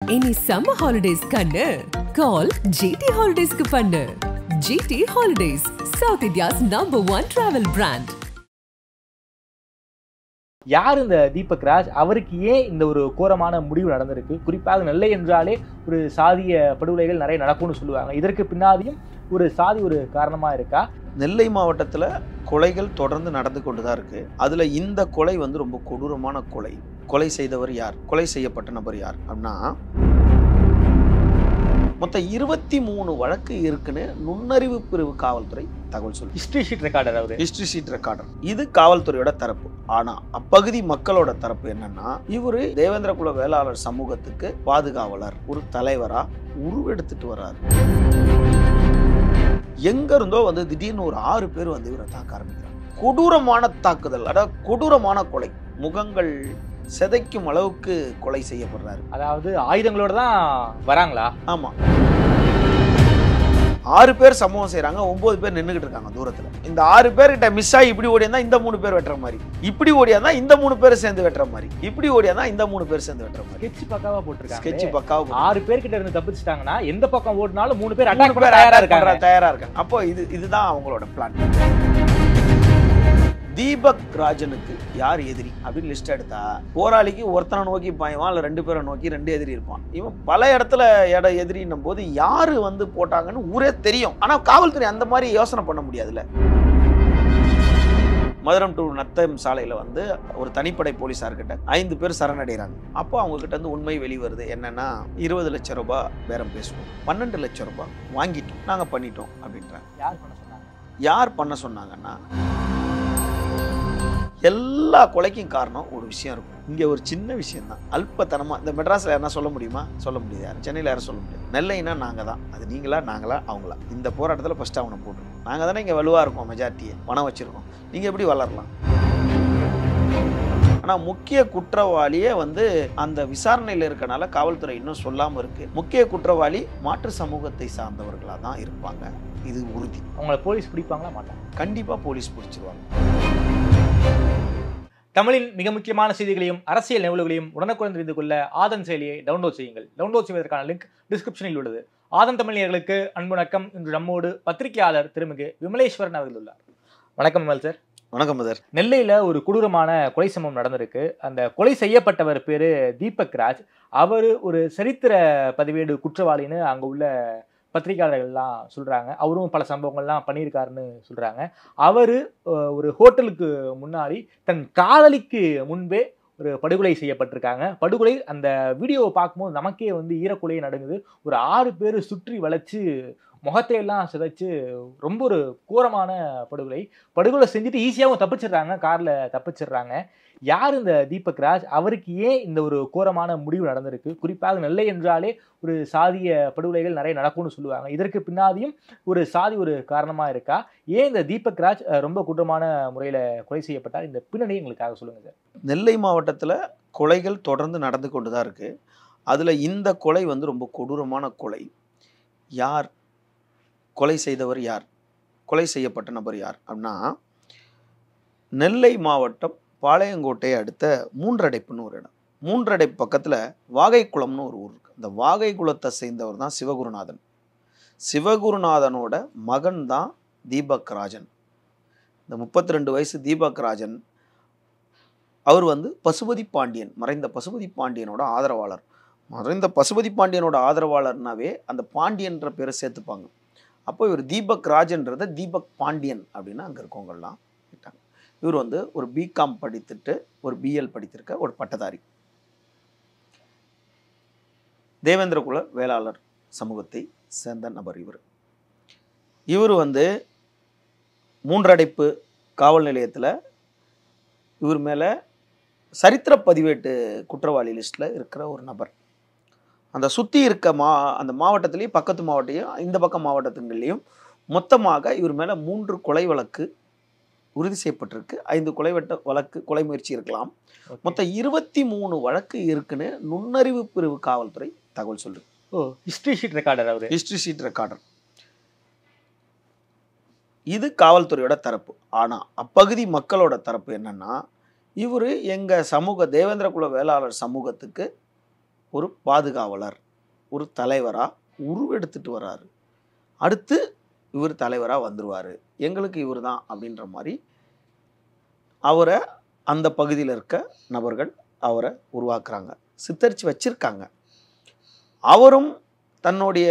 Any summer holidays kannu call GT Holidays ku pannu. GT Holidays, South India's #1 travel brand. யார் இந்த தீபக் ராஜ்? அவருக்கு ஏன் இந்த ஒரு கோரமான முடிவு நடந்திருக்கு? குறிப்பாக நெல்லை என்றாலே ஒரு சாதிய படுகொலைகள் நிறைய நடக்கும்னு சொல்லுவாங்க. இதற்கு பின்னாடியும் ஒரு சாதி ஒரு காரணமா இருக்கா? நெல்லை மாவட்டத்தில் கொலைகள் தொடர்ந்து நடந்து கொண்டு தான் இருக்கு. அதுல இந்த கொலை வந்து ரொம்ப கொடூரமான கொலை. கொலை செய்தவர் யார்? கொலை செய்யப்பட்ட நபர் யார் அப்படின்னா, மொத்தம் 23 வழக்கு இருக்குன்னு நுண்ணறிவு பிரிவு காவல்துறை தகவல் சொல்லு. ஹிஸ்டரி ஷீட் ரெக்கார்டர் அவரு. History sheet recorder. இது காவல்துறையோட தரப்பு. ஆனா அப்பகுதி மக்களோட தரப்பு என்னன்னா, இவரு தேவேந்திர குல வேளாளர் சமூகத்துக்கு பாதுகாவலர், ஒரு தலைவரா உருவெடுத்துட்டு வர்றாரு. எங்க இருந்தோ வந்து திடீர்னு ஒரு 6 பேர் வந்து இவரை தாக்க ஆரம்பிக்கிறாங்க. கொடூரமான தாக்குதல், அதாவது கொடூரமான கொலை. முகங்கள் செதைக்கும் அளவுக்கு கொலை செய்யப்படுறாரு. அதாவது ஆயுதங்களோட தான் வராங்களா? ஆமா, 6 பேர் சம்பவம் செய்யறாங்க, 9 பேர் நின்றுகிட்டு இருக்காங்க தூரத்துல. இந்த 6 பேர்கிட்ட மிஸ் ஆகி இப்படி ஓடியா இந்த 3 பேர் வெட்டுற மாதிரி, இப்படி ஓடியா இந்த 3 பேர் சேர்ந்து வெட்டுற மாதிரி, இப்படி ஓடியா இந்த 3 பேர் சேர்ந்து வெட்டுற மாதிரி. ஸ்கெட்ச் பக்காவா போட்டுருக்காங்க. ஸ்கெட்ச் பக்காவா. 6 பேர்கிட்ட இருந்து தப்பிச்சிட்டாங்கன்னா எந்த பக்கம் ஓடினாலும் 3 பேர் அட்டாக் பண்ண தயாரா இருக்காங்க. அப்போ இதுதான் அவங்களோட பிளான். தீபக் ராஜனுக்கு யார் எதிரி அப்படின்னு லிஸ்ட் எடுத்தா, போராளிக்கு ஒருத்தனை நோக்கி பாய்வான், இல்லை 2 பேரை நோக்கி 2 எதிரி இருப்பான். இவன் பல இடத்துல எதிரின்னும் போது யாரு வந்து போட்டாங்கன்னு ஊரே தெரியும். ஆனா காவல்துறை அந்த மாதிரி யோசனை பண்ண முடியாதுல்ல. மதுரம் டு நத்தம் சாலையில வந்து ஒரு தனிப்படை போலீஸார்கிட்ட 5 பேர் சரணடைகிறாங்க. அப்போ அவங்க கிட்ட இருந்து உண்மை வெளிவருது. என்னன்னா, 20 லட்சம் ரூபாய் பேரம் பேசுவோம், 12 லட்சம் ரூபாய் வாங்கிட்டோம், நாங்க பண்ணிட்டோம் அப்படின்றாங்க. யார் பண்ண சொன்னாங்கன்னா, எல்லா கொலைக்கும் காரணம் ஒரு விஷயம் இருக்கும். இங்க ஒரு சின்ன விஷயம் தான், அல்பத்தனமா. இந்த மெட்ராஸ்ல யாரா சொல்ல முடியுமா? சொல்ல முடியாது. யாரும் சென்னையில் யாரும் சொல்ல முடியாது. நெல்லைனா நாங்க தான், அது நீங்களா நாங்களா அவங்களா. இந்த போராட்டத்தில் ஃபர்ஸ்ட் அவனை போட்டுருக்கோம். நாங்க தானே இங்க வலுவா இருக்கோம், மெஜாரிட்டியை பணம் வச்சிருக்கோம். நீங்க எப்படி வளரலாம்? ஆனா முக்கிய குற்றவாளியே வந்து அந்த விசாரணையில் இருக்கனால காவல்துறை இன்னும் சொல்லாம இருக்கு. முக்கிய குற்றவாளி மாற்று சமூகத்தை சார்ந்தவர்களா தான் இருப்பாங்க, இது உறுதி. அவங்களை போலீஸ் பிடிப்பாங்களா? மாட்டாங்க. கண்டிப்பா போலீஸ் பிடிச்சிருவாங்க. தமிழின் மிக முக்கியமான செய்திகளையும் அரசியல் நிகழ்வுகளையும் உடனுக்குடன் தெரிந்து கொள்ள ஆதன் செயலியை டவுன்லோட் செய்யுங்கள். டவுன்லோட் செய்வதற்கான லிங்க் டிஸ்கிரிப்ஷனில் உள்ளது. ஆதன் தமிழர்களுக்கு அன்பு வணக்கம். இன்று நம்மோடு பத்திரிகையாளர் திருமிகு விமலேஸ்வரன் அவர்கள் உள்ளார். வணக்கம் விமல் சார். வணக்கம் சார். நெல்லையில் ஒரு கொடூரமான கொலை சம்பவம் நடந்திருக்கு. அந்த கொலை செய்யப்பட்டவர் பேரு தீபக் ராஜ். அவர் ஒரு சரித்திர பதிவேடு குற்றவாளின்னு அங்கே உள்ள பத்திரிகையாளர்கள்லாம் சொல்கிறாங்க. அவரும் பல சம்பவங்கள்லாம் பண்ணியிருக்காருன்னு சொல்கிறாங்க. அவர் ஒரு ஹோட்டலுக்கு முன்னாடி தன் காதலிக்கு முன்பே ஒரு படுகொலை செய்யப்பட்டிருக்காங்க. படுகொலை அந்த வீடியோவை பார்க்கும்போது நமக்கே வந்து ஈரக்குலையே நடுங்குது. ஒரு 6 பேர் சுற்றி வளைச்சு முகத்தையெல்லாம் சிதைச்சு ரொம்ப ஒரு கோரமான படுகொலை செஞ்சுட்டு ஈஸியாகவும் தப்பிச்சிடுறாங்க, காரில் தப்பிச்சிடுறாங்க. யார் இந்த தீபக் ராஜ்? அவருக்கு ஏன் இந்த ஒரு கோரமான முடிவு நடந்திருக்கு? குறிப்பாக நெல்லை என்றாலே ஒரு சாதிய படுகொலைகள் நிறைய நடக்கும்னு சொல்லுவாங்க. இதற்கு பின்னாடியும் ஒரு சாதி ஒரு காரணமா இருக்கா? ஏன் இந்த தீபக் ராஜ் ரொம்ப கொடூரமான முறையில் கொலை செய்யப்பட்டார்? இந்த பின்னணி எங்களுக்காக சொல்லுங்க சார். நெல்லை மாவட்டத்தில் கொலைகள் தொடர்ந்து நடந்து கொண்டு தான் இருக்கு. அதுல இந்த கொலை வந்து ரொம்ப கொடூரமான கொலை. யார் கொலை செய்தவர் யார்? கொலை செய்யப்பட்ட நபர் யார் அப்படின்னா, நெல்லை மாவட்டம் பாளையங்கோட்டையை அடுத்த மூன்றடைப்புன்னு ஒரு இடம். மூன்றடைப்பு பக்கத்தில் வாகைக்குளம்னு ஒரு ஊர் இருக்கு. இந்த வாகைக்குளத்தை சேர்ந்தவர் தான் சிவகுருநாதன். சிவகுருநாதனோட மகன் தான் தீபக் ராஜன். இந்த 32 வயசு தீபக் ராஜன் அவர் வந்து பசுபதி பாண்டியன், மறைந்த பசுபதி பாண்டியனோட ஆதரவாளர். மறைந்த பசுபதி பாண்டியனோட ஆதரவாளர்னாவே அந்த பாண்டியன்ற பேரை சேர்த்துப்பாங்க. அப்போ இவர் தீபக் ராஜன்றதை தீபக் பாண்டியன் அப்படின்னு அங்கே இருக்கவங்கெல்லாம் கேட்டாங்க. இவர் வந்து ஒரு பிகாம் படித்துட்டு ஒரு பிஎல் படித்திருக்க ஒரு பட்டதாரி. தேவேந்திர குல வேளாளர் சமூகத்தை சேர்ந்த நபர் இவர். இவர் வந்து மூன்றடைப்பு காவல் நிலையத்தில் இவர் மேலே சரித்திர பதிவேட்டு குற்றவாளி லிஸ்ட்டில் இருக்கிற ஒரு நபர். அந்த சுற்றி இருக்க அந்த மாவட்டத்திலையும் பக்கத்து மாவட்டையும் இந்த பக்கம் மாவட்டத்துங்களையும் மொத்தமாக இவர் மேலே 3 கொலை வழக்கு உறுதி செய்யப்பட்டிருக்கு. 5 கொலை வழக்கு, கொலை முயற்சி இருக்கலாம். மொத்தம் 23 வழக்கு இருக்குன்னு நுண்ணறிவு பிரிவு காவல்துறை தகவல் சொல்லுது. ஹிஸ்டரி ஷீட் ரெக்கார்டர் அவரு. History sheet recorder. இது காவல்துறையோட தரப்பு. ஆனா அப்பகுதி மக்களோட தரப்பு என்னன்னா, இவரு எங்க சமூக தேவேந்திர குல வேளாளர் சமூகத்துக்கு ஒரு பாதுகாவலர், ஒரு தலைவராக உருவெடுத்துட்டு வர்றாரு. அடுத்து இவர் தலைவராக வந்துடுவார், எங்களுக்கு இவர் தான் அப்படின்ற மாதிரி அவரை அந்த பகுதியில் இருக்க நபர்கள் அவரை உருவாக்குறாங்க, சித்தரித்து வச்சிருக்காங்க. அவரும் தன்னுடைய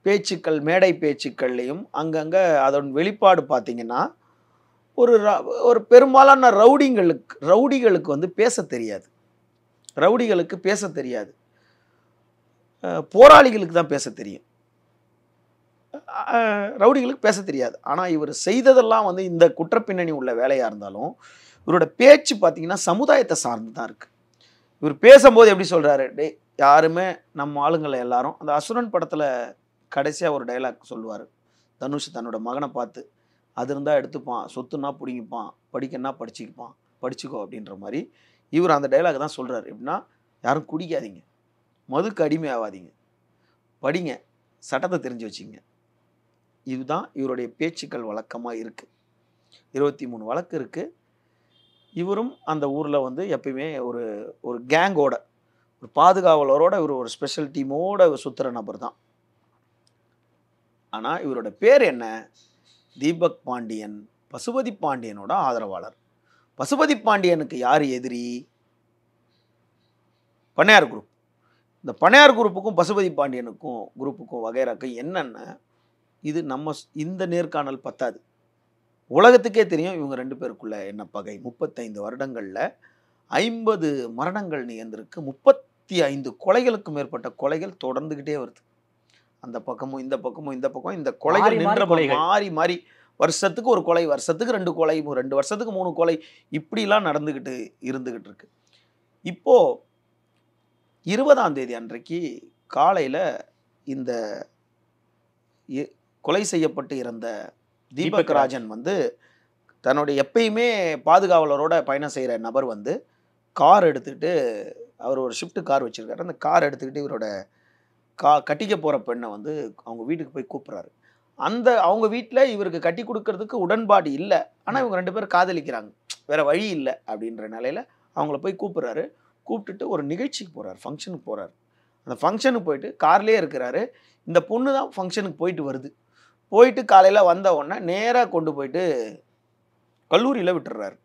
பேச்சுக்கள், மேடை பேச்சுக்கள்லையும் அங்கங்கே அதன் வெளிப்பாடு பார்த்தீங்கன்னா, ஒரு பெரும்பாலான ரவுடிகளுக்கு வந்து பேச தெரியாது. ரவுடிகளுக்கு பேச தெரியாது, போராளிகளுக்கு தான் பேச தெரியும். ரவுடிகளுக்கு பேச தெரியாது. ஆனால் இவர் செய்ததெல்லாம் வந்து இந்த குற்றப்பின்னணி உள்ள வேலையாக இருந்தாலும் இவரோட பேச்சு பார்த்தீங்கன்னா சமுதாயத்தை சார்ந்து தான் இருக்குது. இவர் பேசும்போது எப்படி சொல்கிறாரு, டே யாருமே நம்ம ஆளுங்களை எல்லாரும், அந்த அசுரன் படத்தில் கடைசியாக ஒரு டைலாக் சொல்லுவார் தனுஷ் தன்னோட மகனை பார்த்து, அது இருந்தால் எடுத்துப்பான், சொத்துன்னா பிடிங்கிப்பான், படிக்கன்னா படிச்சுக்கோ அப்படின்ற மாதிரி இவர் அந்த டைலாக் தான் சொல்கிறார். எப்படின்னா, யாரும் குடிக்காதீங்க, மதுக்கு அடிமை ஆகாதீங்க, படிங்க, சட்டத்தை தெரிஞ்சு வச்சுங்க. இதுதான் இவருடைய பேச்சுக்கள் வழக்கமாக இருக்குது. 23 வழக்கு இருக்குது. இவரும் அந்த ஊரில் வந்து எப்பயுமே ஒரு கேங்கோட, ஒரு பாதுகாவலரோட, இவர் ஒரு ஸ்பெஷல் டீமோட சுற்றுற நபர் தான். ஆனால் இவரோட பேர் என்ன, தீபக் பாண்டியன், பசுபதி பாண்டியனோட ஆதரவாளர். பசுபதி பாண்டியனுக்கு யார் எதிரி, பண்ணையார் குரூப். இந்த பண்ணையார் குரூப்புக்கும் பசுபதி பாண்டியனுக்கும் குரூப்புக்கும் வகைராக்கும் என்னென்ன, இது நம்ம இந்த நேர்காணல் பத்தாது, உலகத்துக்கே தெரியும் இவங்க 2 பேருக்குள்ள என்ன பகை. 35 வருடங்களில் 50 மரணங்கள் நிகழ்ந்திருக்கு, 35 கொலைகளுக்கு மேற்பட்ட கொலைகள் தொடர்ந்துக்கிட்டே வருது. அந்த பக்கமும் இந்த பக்கமும் இந்த பக்கம் இந்த கொலைகள் நின்ற மாறி மாறி வருஷத்துக்கு ஒரு கொலை, வருஷத்துக்கு 2 கொலை, 2 வருஷத்துக்கு 3 கொலை, இப்படிலாம் இருந்துகிட்டு இருக்கு. இப்போ 20ஆம் தேதி அன்றைக்கு காலையில் இந்த கொலை செய்யப்பட்டு இறந்த தீபக் ராஜன் வந்து தன்னுடைய எப்பயுமே பாதுகாவலரோட பயணம் செய்கிற நபர் வந்து கார் எடுத்துக்கிட்டு, அவர் ஒரு ஷிஃப்ட் கார் வச்சுருக்காரு, அந்த கார் எடுத்துக்கிட்டு இவரோட கட்டிக்க போகிற பெண்ணை வந்து அவங்க வீட்டுக்கு போய் கூப்பிட்றாரு. அவங்க வீட்டில் இவருக்கு கட்டி கொடுக்கறதுக்கு உடன்பாடு இல்லை, ஆனால் இவங்க 2 பேரும் காதலிக்கிறாங்க, வேறு வழி இல்லை அப்படின்ற நிலையில் அவங்கள போய் கூப்பிட்றாரு. கூப்பிட்டுட்டு ஒரு நிகழ்ச்சிக்கு போகிறார், ஃபங்க்ஷனுக்கு போகிறார். அந்த ஃபங்க்ஷனுக்கு போயிட்டு கார்லேயே இருக்கிறாரு. இந்த பொண்ணு தான் ஃபங்க்ஷனுக்கு போயிட்டு வருது. போயிட்டு காலையில் வந்த உடனே நேராக கொண்டு போயிட்டு கல்லூரியில் விட்டுறாரு.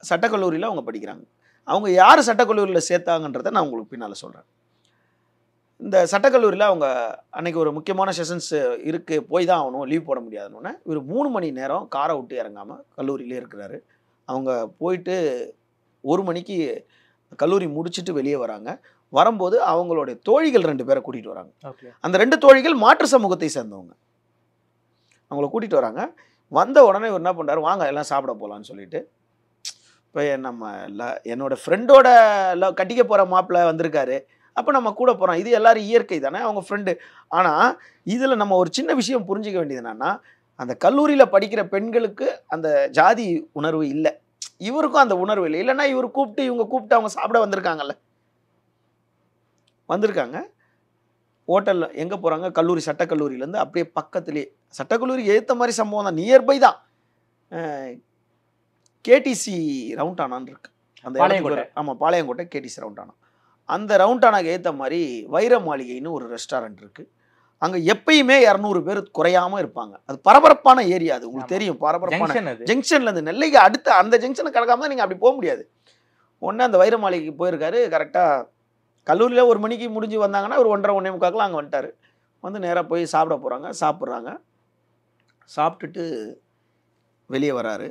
சட்டக்கல்லூரியில் அவங்க படிக்கிறாங்க. அவங்க யார் சட்டக்கல்லூரியில் சேர்த்தாங்கன்றதை நான் உங்களுக்கு பின்னால் சொல்கிறேன். இந்த சட்டக்கல்லூரியில் அவங்க அன்றைக்கி ஒரு முக்கியமான செஷன்ஸ் இருக்குது, போய் தான் ஆகணும், லீவ் போட முடியாதுன்னு இவர் 3 மணி நேரம் காரை விட்டு இறங்காமல் கல்லூரியிலே இருக்கிறாரு. அவங்க போயிட்டு 1 மணிக்கு கல்லூரி முடிச்சுட்டு வெளியே வராங்க. வரும்போது அவங்களுடைய தோழிகள் 2 பேரை கூட்டிகிட்டு வராங்க. அந்த 2 தோழிகள் மாற்று சமூகத்தை சேர்ந்தவங்க. அவங்கள கூட்டிகிட்டு வராங்க. வந்த உடனே இவர் என்ன பண்ணுறாரு, வாங்க எல்லாம் சாப்பிட போகலான்னு சொல்லிட்டு, இப்போ என்னோட ஃப்ரெண்டோட கட்டிக்க போகிற மாப்பிள்ளை வந்திருக்காரு, அப்போ நம்ம கூட போகிறோம், இது எல்லாரும் இயற்கை தானே, அவங்க ஃப்ரெண்டு. ஆனால் இதில் நம்ம ஒரு சின்ன விஷயம் புரிஞ்சிக்க வேண்டியது என்னன்னா, அந்த கல்லூரியில் படிக்கிற பெண்களுக்கு அந்த ஜாதி உணர்வு இல்லை, இவருக்கும் அந்த உணர்வு இல்லை. இல்லைன்னா இவர் இவங்க கூப்பிட்டு அவங்க சாப்பிட வந்திருக்காங்க. ஹோட்டலில் எங்கே போகிறாங்க, கல்லூரி சட்டக்கல்லூரியிலேருந்து அப்படியே பக்கத்துலேயே, சட்டக்கல்லூரிக்கு ஏற்ற மாதிரி சம்பவம் தான், நியர்பை தான், கேடிசி ரவுண்டானான்னு இருக்கு அந்த பாளையங்கோட்டை. ஆமாம், பாளையங்கோட்டை கேடிசி ரவுண்டானா. அந்த ரவுண்டானாக்கு ஏற்ற மாதிரி வைர மாளிகைன்னு ஒரு ரெஸ்டாரண்ட் இருக்குது. அங்கே எப்பயுமே 200 பேர் குறையாமல் இருப்பாங்க. அது பரபரப்பான ஏரியா, அது உங்களுக்கு தெரியும், பரபரப்பான ஜங்ஷன்லேருந்து நெல்லைக்கு அடுத்து அந்த ஜங்ஷனை கிடக்காம தான் நீங்கள் அப்படி போக முடியாது. ஒன்று அந்த வைர மாளிகைக்கு போயிருக்காரு. கரெக்டாக கல்லூரியில் 1 மணிக்கு முடிஞ்சு வந்தாங்கன்னா ஒரு 1:30 1:45 அங்கே வந்துட்டார். வந்து நேராக போய் சாப்பிட போகிறாங்க. சாப்பிட்றாங்க. சாப்பிட்டுட்டு வெளியே வராரு.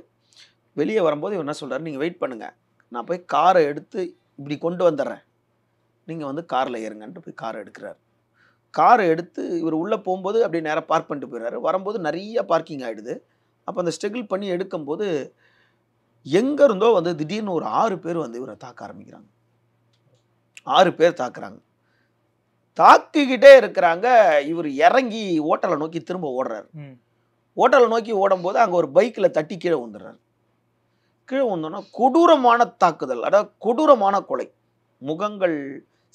வெளியே வரும்போது இவர் என்ன சொல்கிறார், நீங்கள் வெயிட் பண்ணுங்கள், நான் போய் காரை எடுத்து இப்படி கொண்டு வந்துடுறேன், நீங்கள் வந்து காரில் ஏறுங்கன்ட்டு போய் காரை எடுக்கிறார். காரை எடுத்து இவர் உள்ளே போகும்போது அப்படியே நேராக பார்க் பண்ணிட்டு போயிடுறாரு. வரும்போது நிறைய பார்க்கிங் ஆகிடுது. அப்போ அந்த ஸ்ட்ரகிள் பண்ணி எடுக்கும்போது எங்கே இருந்தோ வந்து திடீர்னு ஒரு 6 பேர் வந்து இவரை தாக்க ஆரம்பிக்கிறாங்க. 6 பேர் தாக்குறாங்க. தாக்கிக்கிட்டே இருக்கிறாங்க. இவர் இறங்கி ஹோட்டலை நோக்கி திரும்ப ஓடுறாரு. ஹோட்டலை நோக்கி ஓடும்போது அங்கே ஒரு பைக்கில் தட்டி கீழே வந்துடுறாரு. கீழே வந்தோன்னா கொடூரமான தாக்குதல், அதாவது கொடூரமான கொலை, முகங்கள்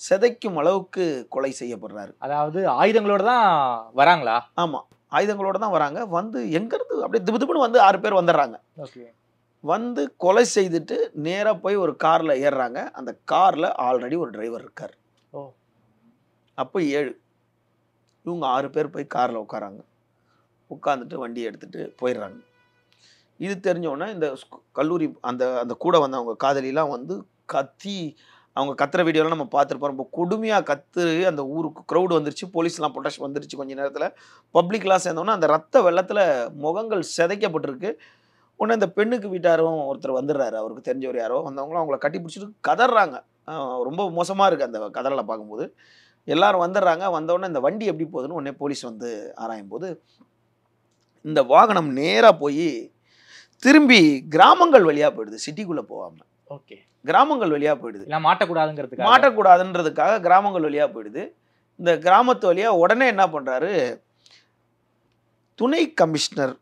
சிதைக்கும் அளவுக்கு கொலை செய்யப்படுறாரு. அதாவது ஆயுதங்களோட தான் வராங்களா? ஆமாம், ஆயுதங்களோட தான் வராங்க. வந்து எங்கேருந்து அப்படியே திபுன்னு வந்து 6 பேர் வந்துடுறாங்க. வந்து கொலை செய்துட்டு நேராக போய் ஒரு காரில் ஏறுறாங்க. அந்த காரில் ஆல்ரெடி ஒரு டிரைவர் இருக்கார். ஓ. அப்போ 7 இவங்க 6 பேர் போய் காரில் உட்காராங்க. உட்காந்துட்டு வண்டியை எடுத்துகிட்டு போயிடுறாங்க. இது தெரிஞ்சோடனே இந்த கல்லூரி அந்த அந்த கூட வந்து அவங்க காதலிலாம் வந்து கத்தி, அவங்க கத்துற வீடியோலாம் நம்ம பார்த்துருப்போம். ரொம்ப கொடுமையாக கத்து, அந்த ஊருக்கு க்ரௌடு வந்துருச்சு, போலீஸ்லாம் பொட்டாஷ் வந்துருச்சு. கொஞ்சம் நேரத்தில் பப்ளிக்லாம் சேர்ந்தோன்னா அந்த ரத்த வெள்ளத்தில் முகங்கள் சிதைக்கப்பட்டிருக்கு. உடனே இந்த பெண்ணுக்கு வீட்டாரும் ஒருத்தர் வந்துடுறாரு, அவருக்கு தெரிஞ்சவர் யாரோ வந்தவங்களும் அவங்கள கட்டி பிடிச்சிட்டு கதறாங்க. ரொம்ப மோசமாக இருக்குது அந்த கதறலை பார்க்கும்போது. எல்லாரும் வந்துடுறாங்க. வந்தவுடனே இந்த வண்டி எப்படி போகுதுன்னு உடனே போலீஸ் வந்து ஆராயும் போது இந்த வாகனம் நேராக போய் திரும்பி கிராமங்கள் வழியாக போயிடுது, சிட்டிக்குள்ளே போகாமல். ஓகே. கிராமங்கள் வழியாக போயிடுது. மாட்டக்கூடாதுங்கிறதுக்காக கிராமங்கள் வழியாக போயிடுது. இந்த கிராமத்து வழியாக உடனே என்ன பண்ணுறாரு, துணை கமிஷனர்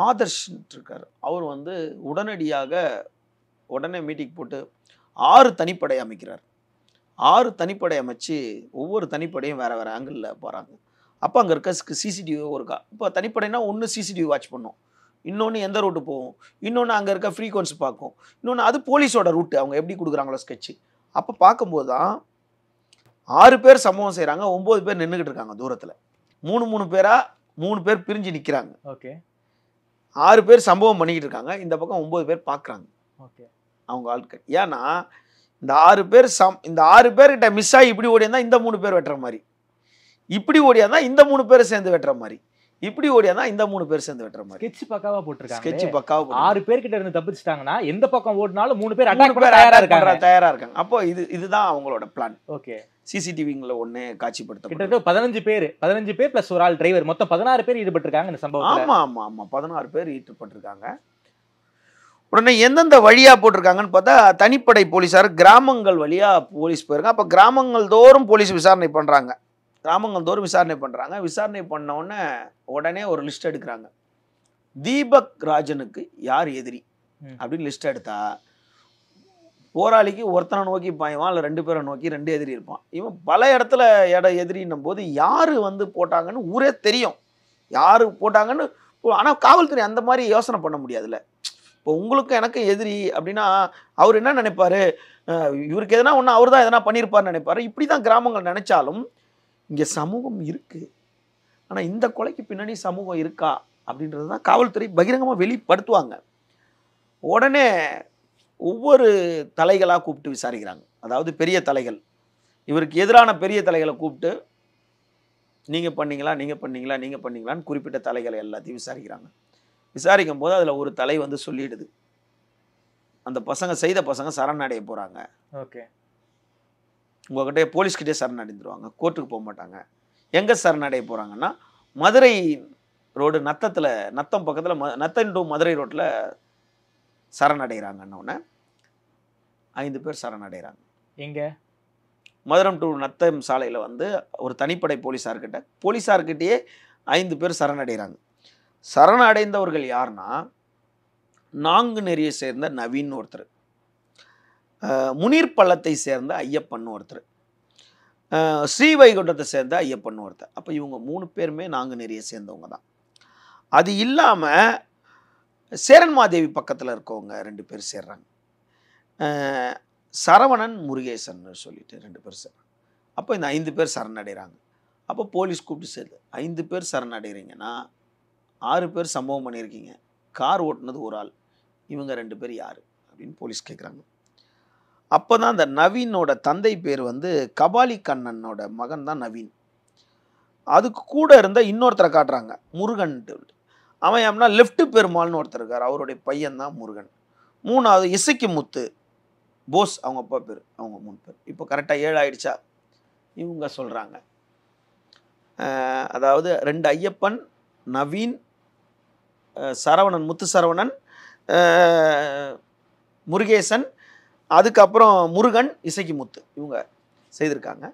ஆதர்ஷ் இருக்கார், அவர் வந்து உடனே மீட்டிங் போட்டு 6 தனிப்படை அமைக்கிறார். 6 தனிப்படை அமைச்சு ஒவ்வொரு தனிப்படையும் வேறு வேறு ஆங்கிளில் போகிறாங்க. அப்போ அங்கே இருக்க சிசிடிவி இருக்கா. இப்போ தனிப்படைனா ஒன்று சிசிடிவி வாட்ச் பண்ணும், இன்னொன்று எந்த ரூட்டு போகும், இன்னொன்று அங்கே இருக்க ஃப்ரீக்வன்சி பார்க்கும், இன்னொன்று அது போலீஸோட ரூட்டு அவங்க எப்படி கொடுக்குறாங்களோ ஸ்கெட்சு. அப்போ பார்க்கும்போது தான் 6 பேர் சம்பவம் செய்கிறாங்க, 9 பேர் நின்றுக்கிட்டு இருக்காங்க தூரத்தில். 3 பேராக 3 பேர் பிரிஞ்சு நிற்கிறாங்க. ஓகே. 6 பேர் சம்பவம் பண்ணிக்கிட்டு இருக்காங்க, இந்த பக்கம் 9 பேர் பார்க்குறாங்க. ஓகே. அவங்க ஆட்கள் ஏன்னா இந்த 6 பேர் இந்த 6 பேர்கிட்ட மிஸ் ஆகி இப்படி ஓடியா இந்த 3 பேர் வெட்டுற மாதிரி, இப்படி ஓடியா இந்த 3 பேர் சேர்ந்து வெட்டுற மாதிரி, இப்படி ஓடியா இந்த 3 பேர் சேர்ந்து வெட்டுற மாதிரி. ஸ்கெட்ச் பக்காவா போட்டுருக்காங்க. ஸ்கெட்ச் பக்காவா 6 பேர் கிட்ட இருந்து தப்பிச்சிட்டாங்கன்னா எந்த பக்கம் ஓடினாலும் 3 பேர் அட்டாக் பண்ண தயாரா இருக்காங்க. அப்போ இதுதான் அவங்களோட பிளான். ஓகே. சிசிடிவிங்கள ஒண்ணே காட்சிப்படுத்த கிட்டத்தட்ட 15 பேர் பிளஸ் ஒரு ஆள் டிரைவர், மொத்தம் 16 பேர் ஈடுபட்டிருக்காங்க இந்த சம்பவத்துல. ஆமா 16 பேர் ஈடுபட்டிருக்காங்க. உடனே எந்தெந்த வழியா போட்டிருக்காங்கன்னு பார்த்தா தனிப்படை போலீஸார் கிராமங்கள் வழியா போலீஸ் போயிருக்காங்க. அப்ப கிராமங்கள் தோறும் போலீஸ் விசாரணை பண்றாங்க. விசாரணை பண்ண உடனே ஒரு லிஸ்ட் எடுக்கிறாங்க. தீபக் ராஜனுக்கு யார் எதிரி அப்படின்னு லிஸ்ட் எடுத்தா போராளிக்கு ஒருத்தனை நோக்கி பாய்வான், இல்லை 2 பேரை நோக்கி 2 எதிரி இருப்பான். இவன் பல இடத்துல எதிரின்னும் போது யாரு வந்து போட்டாங்கன்னு ஊரே தெரியும், யாரு போட்டாங்கன்னு. ஆனால் காவல்துறை அந்த மாதிரி யோசனை பண்ண முடியாதுல்ல. இப்போ உங்களுக்கு எனக்கு எதிரி அப்படின்னா அவர் என்ன நினைப்பாரு, இவருக்கு எதனா ஒன்று அவர் தான் எதனா பண்ணியிருப்பாருன்னு நினைப்பாரு. இப்படி தான் கிராமங்கள் நினைச்சாலும் இங்கே சமூகம் இருக்குது, ஆனால் இந்த கொலைக்கு பின்னாடி சமூகம் இருக்கா அப்படின்றது தான் காவல்துறை பகிரங்கமாக வெளிப்படுத்துவாங்க. உடனே ஒவ்வொரு தலைகளாக கூப்பிட்டு விசாரிக்கிறாங்க. அதாவது பெரிய தலைகள், இவருக்கு எதிரான பெரிய தலைகளை கூப்பிட்டு நீங்கள் பண்ணீங்களான்னு குறிப்பிட்ட தலைகளை எல்லாத்தையும் விசாரிக்கிறாங்க. விசாரிக்கும் போது அதில் ஒரு தலை வந்து சொல்லிடுது, அந்த பசங்க சரணடைய போகிறாங்க. ஓகே. உங்ககிட்ட போலீஸ்கிட்டே சரணடைந்துருவாங்க, கோர்ட்டுக்கு போக மாட்டாங்க. எங்கே சரணடைய போகிறாங்கன்னா மதுரை ரோடு நத்தம் பக்கத்தில் நத்தம் டு மதுரை ரோட்டில் சரணடைகிறாங்கன்னு 5 பேர் சரணடைகிறாங்க. எங்கே? மதுரம் டு நத்தம் சாலையில் வந்து ஒரு தனிப்படை போலீஸார்கிட்டயே 5 பேர் சரணடைகிறாங்க. சரணடைந்தவர்கள் யாருன்னா நாங்குநேரியை சேர்ந்த நவீன் ஒருத்தர், முனீர் பள்ளத்தை சேர்ந்த ஐயப்பன் ஒருத்தர், ஸ்ரீவைகுண்டத்தை சேர்ந்த ஐயப்பன் ஒருத்தர். அப்போ இவங்க 3 பேருமே நாங்குநேரியை சேர்ந்தவங்க தான். அது இல்லாமல் சேரன்மாதேவி பக்கத்தில் இருக்கவங்க 2 பேர் சேர்றாங்க, சரவணன் முருகேசன் சொல்லிட்டு 2 பேர் சேர்றாங்க. அப்போ இந்த 5 பேர் சரணடைகிறாங்க. அப்போ போலீஸ் கூப்பிட்டு சேருது, 5 பேர் சரணடைகிறீங்கன்னா 6 பேர் சம்பவம் பண்ணியிருக்கீங்க, கார் ஓட்டுனது ஒரு ஆள், இவங்க 2 பேர் யார் அப்படின்னு போலீஸ் கேட்குறாங்க. அப்போ தான் அந்த நவீனோட தந்தை பேர் வந்து கபாலி கண்ணனோட மகன் தான் நவீன். அதுக்கு கூட இருந்த இன்னொருத்தரை காட்டுறாங்க, முருகன்ட்டு. அவன் ஏம்னா லெஃப்ட் பெருமாள்னு ஒருத்தர் இருக்கார், அவருடைய பையன் தான் முருகன். 3வது இசைக்கு முத்து போஸ், அவங்க அப்பா பேர். அவங்க 3 பேர். இப்போ கரெக்டாக 7 ஆயிடுச்சா? இவங்க சொல்கிறாங்க, அதாவது 2 ஐயப்பன், நவீன், சரவணன், முத்து சரவணன், முருகேசன், அதுக்கப்புறம் முருகன், இசைக்கு முத்து, இவங்க செய்திருக்காங்க.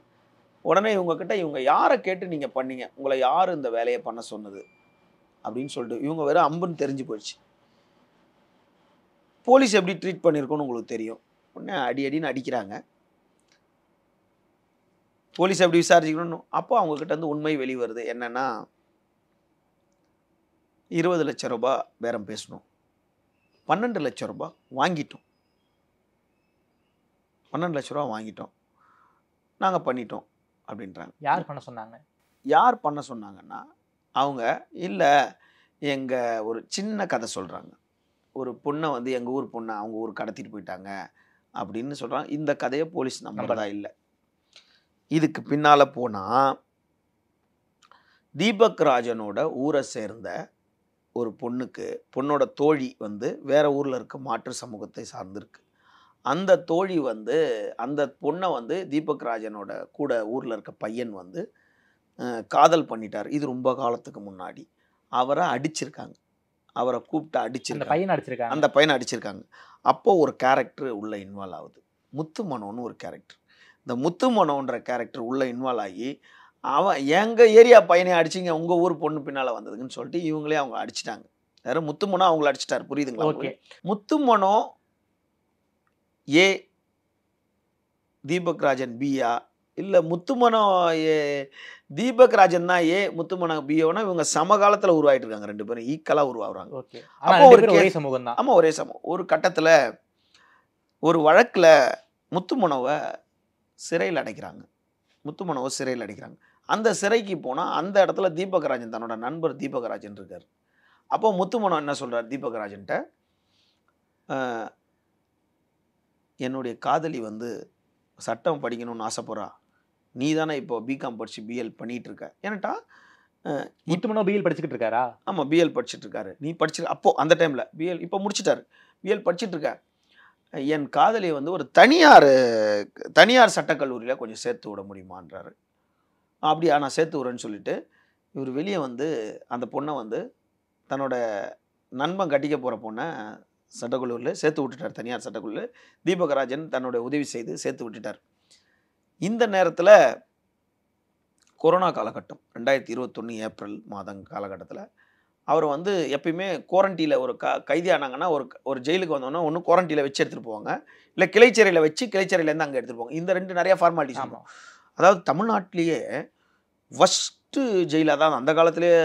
உடனே இவங்கக்கிட்ட இவங்க யாரை கேட்டு நீங்கள் பண்ணீங்க, உங்களை யார் இந்த வேலையை பண்ண சொன்னது அப்படின்னு சொல்லிட்டு இவங்க வேறு அம்புன்னு தெரிஞ்சு போயிடுச்சு. போலீஸ் எப்படி ட்ரீட் பண்ணியிருக்கோன்னு உங்களுக்கு தெரியும். உடனே அடின்னு அடிக்கிறாங்க. போலீஸ் எப்படி விசாரிச்சுக்கணும்னு. அப்போ அவங்கக்கிட்ட வந்து உண்மை வெளிவருது. என்னென்னா 20 லட்சம் ரூபாய் பேரம் பேசணும், 12 லட்சம் ரூபாய் வாங்கிட்டோம். 12 லட்ச ரூபா வாங்கிட்டோம், நாங்கள் பண்ணிட்டோம் அப்படின்றாங்க. யார் பண்ண சொன்னாங்க? யார் பண்ண சொன்னாங்கன்னா, அவங்க இல்லை, எங்கள் ஒரு சின்ன கதை சொல்கிறாங்க. ஒரு பொண்ணை வந்து எங்கள் ஊர் பொண்ணை அவங்க ஊர் கடத்திட்டு போயிட்டாங்க அப்படின்னு சொல்கிறாங்க. இந்த கதையை போலீஸ் நம்புறதா இல்லை. இதுக்கு பின்னால் போனால் தீபக் ராஜனோட ஊரை சேர்ந்த ஒரு பொண்ணோட தோழி வந்து வேற ஊரில் இருக்க மாற்று சமூகத்தை சார்ந்திருக்கு. அந்த தோழி வந்து அந்த பொண்ணை வந்து தீபக் ராஜனோட கூட ஊரில் இருக்க பையன் வந்து காதல் பண்ணிட்டார். இது ரொம்ப காலத்துக்கு முன்னாடி. அவரை அடிச்சிருக்காங்க, அவரை கூப்பிட்டு அடிச்சிருக்காங்க, அந்த பையனை அடிச்சிருக்காங்க. அப்போ ஒரு கேரக்டர் உள்ள இன்வால்வ் ஆகுது, முத்து மனோன்னு ஒரு கேரக்டர். இந்த முத்து மனோன்ற கேரக்டர் உள்ள இன்வால்வ் ஆகி அவன் எங்கள் ஏரியா பையனை அடிச்சிங்க, உங்கள் ஊர் பொண்ணு பின்னால் வந்ததுக்குன்னு சொல்லிட்டு இவங்களே அவங்க அடிச்சிட்டாங்க. யாரும் முத்து மனோ அவங்கள அடிச்சிட்டாரு, புரியுதுங்களா? முத்து மனோ ஏ, தீபக் ராஜன் பியா, இல்லை முத்துமனோ ஏ தீபக் ராஜன் தான் ஏ, முத்துமனோ பியோனா இவங்க சமகாலத்தில் உருவாயிட்டு இருக்காங்க. 2 பேரும் ஈக்குவலாக உருவாகுறாங்க. அப்போ ஒரே சமூகம் தான். ஆமாம், ஒரே சமூகம். ஒரு கட்டத்தில் ஒரு வழக்கில் முத்துமனோவை சிறையில் அடைக்கிறாங்க. முத்துமனோவை சிறையில் அடைக்கிறாங்க. அந்த சிறைக்கு போனால் அந்த இடத்துல தீபக் ராஜன் தன்னோட நண்பர் தீபக் ராஜன் இருக்கார். அப்போ முத்துமனோ என்ன சொல்கிறார் தீபக் ராஜன்ட்ட, என்னுடைய காதலி வந்து சட்டம் படிக்கணும்னு ஆசைப்படுறா, நீ தானே இப்போ பிகாம் படிச்சு பிஎல் பண்ணிட்டு இருக்க. ஏன்னாட்டா முத்துமனோ பிஎல் படிச்சுக்கிட்டு இருக்காரா? ஆமாம், பிஎல் படிச்சுட்டு இருக்காரு. நீ படிச்சு அப்போ அந்த டைமில் பிஎல் இப்போ முடிச்சிட்டாரு, பிஎல் படிச்சுட்டு இருக்க. என் காதலியை வந்து ஒரு தனியார் சட்டக்கல்லூரியில் கொஞ்சம் சேர்த்து விட முடியுமான்றாரு. அப்படியா, நான் சேர்த்து விட்றேன்னு சொல்லிட்டு இவர் வெளியே வந்து அந்த பொண்ணை வந்து தன்னோட நண்பன் கட்டிக்க போகிற பொண்ணை சட்டக்கல்லூரியில் சேர்த்து விட்டுட்டார், தனியார் சட்டக்கல்லூரியில். தீபக் ராஜன் தன்னோட உதவி செய்து சேர்த்து விட்டுட்டார். இந்த நேரத்தில் கொரோனா காலகட்டம் 2021 ஏப்ரல் மாதம் காலகட்டத்தில் அவர் வந்து எப்பயுமே குவாரண்டைனில் ஒரு கைதி ஆனாங்கன்னா ஒரு ஜெயிலுக்கு வந்தோன்னா ஒன்று குவாரண்டைனில் வச்சு எடுத்துகிட்டு போவாங்க, இல்லை கிளைச்சேரியில் வச்சு கிளைச்சேரியிலேருந்து அங்கே எடுத்துகிட்டு போவாங்க. இந்த 2 நிறையா ஃபார்மாலிட்டிஸ் இருக்கும். அதாவது தமிழ்நாட்டிலேயே ஃபஸ்ட்டு ஜெயிலாக தான் அந்த காலத்திலேயே